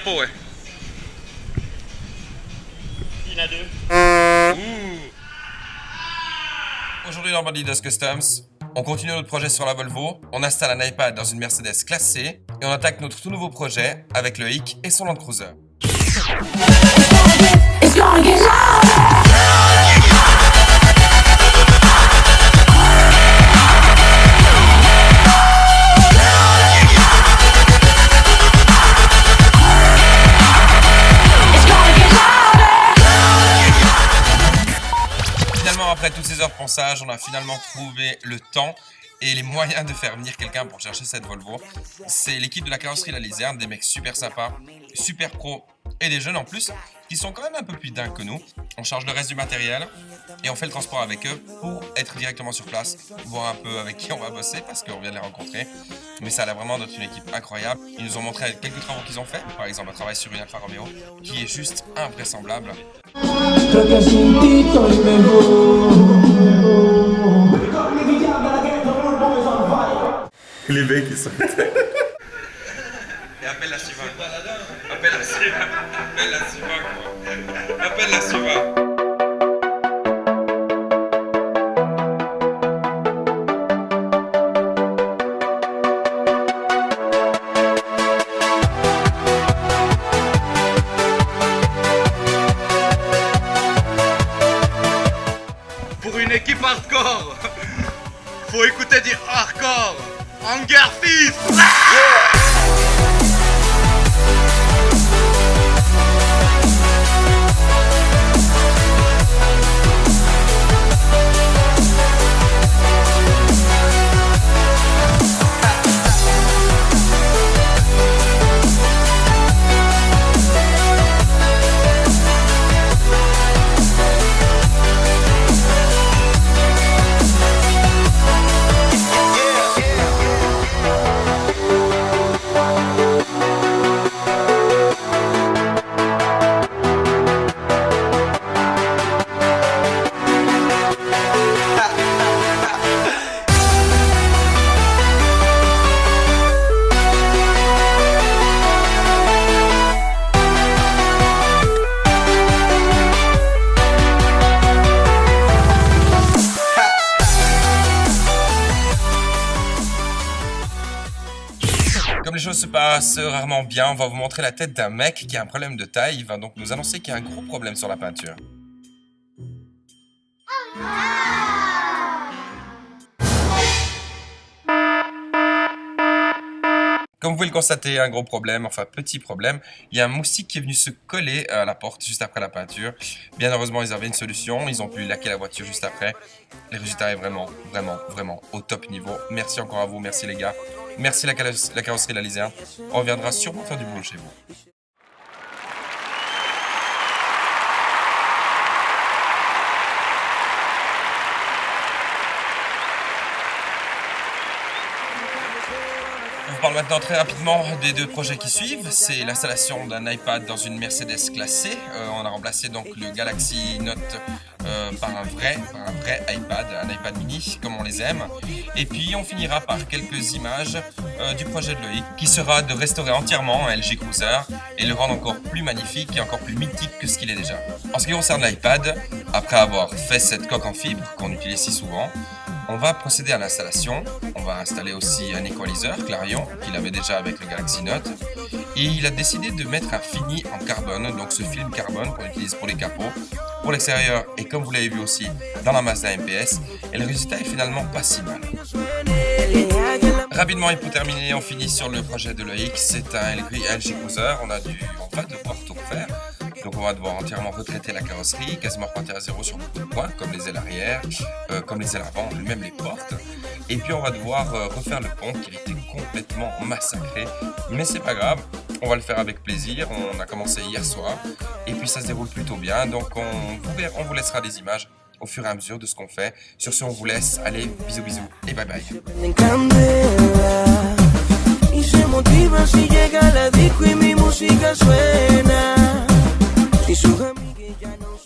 capot, ouais. Il y en a deux. Aujourd'hui dans Bandidos Customs, on continue notre projet sur la Volvo, on installe un iPad dans une Mercedes classe C et on attaque notre tout nouveau projet avec le Hic et son Land Cruiser. Après toutes ces heures de ponçage, on a finalement trouvé le temps et les moyens de faire venir quelqu'un pour chercher cette Volvo. C'est l'équipe de la carrosserie La Lizerne, des mecs super sympas, super pros et des jeunes en plus, qui sont quand même un peu plus dingues que nous. On charge le reste du matériel et on fait le transport avec eux pour être directement sur place, voir un peu avec qui on va bosser parce qu'on vient de les rencontrer. Mais ça a l'air vraiment d'être une équipe incroyable. Ils nous ont montré quelques travaux qu'ils ont fait, par exemple un travail sur une Alfa Romeo qui est juste invraisemblable. Les mecs, ils sont... Et appelle la suivante. Appelle la suivante. Appelle la suivante. Appelle la suivante. Pour une équipe hardcore, faut écouter du hardcore. Hunger Fist. Comme les choses se passent rarement bien, on va vous montrer la tête d'un mec qui a un problème de taille. Il va donc nous annoncer qu'il y a un gros problème sur la peinture. Comme vous pouvez le constater, un gros problème, enfin petit problème, il y a un moustique qui est venu se coller à la porte juste après la peinture. Bien heureusement, ils avaient une solution, ils ont pu laquer la voiture juste après. Le résultat est vraiment au top niveau. Merci encore à vous, merci les gars. Merci la carrosserie La Lizerne. On reviendra sûrement faire du boulot chez vous. On vous parle maintenant très rapidement des deux projets qui suivent. C'est l'installation d'un iPad dans une Mercedes classe C. On a remplacé donc le Galaxy Note par un vrai iPad, un iPad mini comme on les aime. Et puis on finira par quelques images du projet de Loïc qui sera de restaurer entièrement un LG Cruiser et le rendre encore plus magnifique et encore plus mythique que ce qu'il est déjà. En ce qui concerne l'iPad, après avoir fait cette coque en fibre qu'on utilise si souvent, on va procéder à l'installation. On va installer aussi un équaliseur Clarion qu'il avait déjà avec le Galaxy Note. Et il a décidé de mettre un fini en carbone, donc ce film carbone qu'on utilise pour les capots, pour l'extérieur et comme vous l'avez vu aussi dans la Mazda MPS. Et le résultat est finalement pas si mal. Rapidement et pour terminer, on finit sur le projet de Loïc. C'est un LG Cruiser. On va devoir tout refaire. Donc on va devoir entièrement retraiter la carrosserie, quasiment repartir à zéro sur beaucoup de points, comme les ailes arrière, comme les ailes avant, même les portes. Et puis on va devoir refaire le pont qui a été complètement massacré. Mais c'est pas grave, on va le faire avec plaisir. On a commencé hier soir et puis ça se déroule plutôt bien. Donc on vous laissera des images au fur et à mesure de ce qu'on fait. Sur ce, on vous laisse. Allez, bisous bisous et bye bye. Y se motiva si llega la disco y mi música suena. Si sus amigues ya no